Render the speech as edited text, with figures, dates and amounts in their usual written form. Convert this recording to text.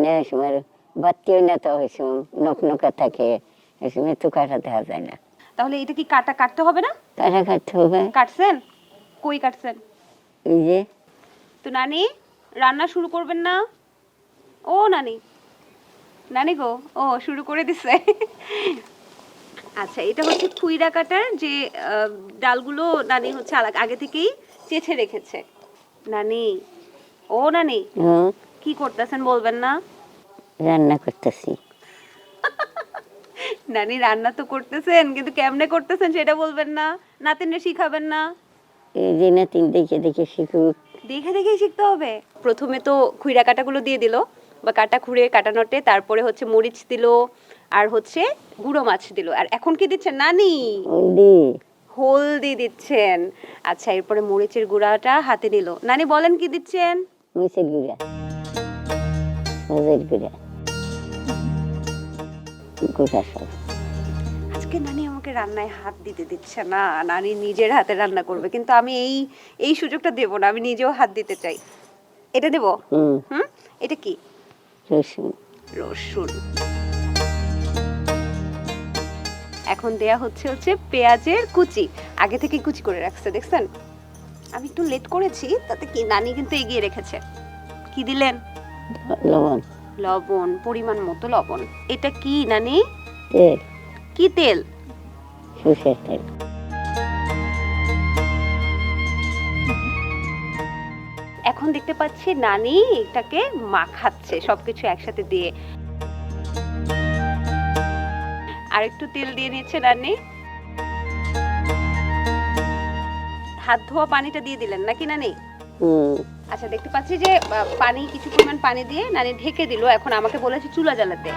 না, এই সময় বাতিও না, তো ওই সময় নকনকা থাকে, এই সময় তো কাটা দেখা যায় না। তাহলে এটা কি কাটতে হবে না? কাটা কাটতে হবে। কাটছেন? কই কাটছেন? এই যে তো নানি রান্না শুরু করবেন না? ও নানি, নানি গো, ও শুরু করে দিছে। আচ্ছা, এটা হচ্ছে খুইরা কাটার যে ডালগুলো নানি হচ্ছে আগে থেকেই চেঁচে রেখেছে। নানি, ও নানি, কি করতেছেন বলবেন না? রান্না করতেছি। নানি রান্না তো করতেছেন, কিন্তু কেমনে করতেছেন সেটা বলবেন না? নাতিনে শিখাবেন না? এই যে নাতিন দেখে দেখে শিখুক। দেখে দেখেই শিখতে হবে। প্রথমে তো খুইরা কাটাগুলো দিয়ে দিল, বা কাটা খুঁড়ে কাটানোটে, তারপরে হচ্ছে মরিচ দিল, আর হচ্ছে গুঁড়ো মাছ দিল, আর এখন কি দিচ্ছেন নানি? হলদি। হলদি দিচ্ছেন। আচ্ছা, এরপরে মরিচের গুঁড়াটা হাতে নিল। নানি বলেন কি দিচ্ছেন? মরিচের গুঁড়া, হলদের গুঁড়া, গুঁড়া সব। আজকে নানি আমাকে রান্নায় হাত দিতে দিচ্ছে না, নানি নিজের হাতে রান্না করবে, কিন্তু আমি এই সুযোগটা দেব না, আমি নিজেও হাত দিতে চাই। এটা দেব? হুম, এটা কি? রসুন। রসুন। এখন দেয়া হচ্ছে পেঁয়াজের কুচি। আগে থেকে কুচি করে রাখছে, দেখছেন? আমি একটু লেট করেছি, তাতে কি, নানি কিন্তু এগিয়ে রেখেছে। কি দিলেন? লবণ। লবণ, পরিমাণ মতো লবণ। এটা কি নানি? তেল। কি তেল? সরষের তেল। এখন দেখতে পাচ্ছি নানি এটাকে মাখাচ্ছে সবকিছু একসাথে দিয়ে। আর একটু তেল দিয়ে নিচ্ছে নানি। হাত ধোয়া পানিটা দিয়ে দিলেন নাকি নানি? আচ্ছা, দেখতে পাচ্ছি যে পানি, কিছু পরিমাণ পানি দিয়ে নানি ঢেকে দিল। এখন আমাকে বলেছে চুলা জ্বালাতে।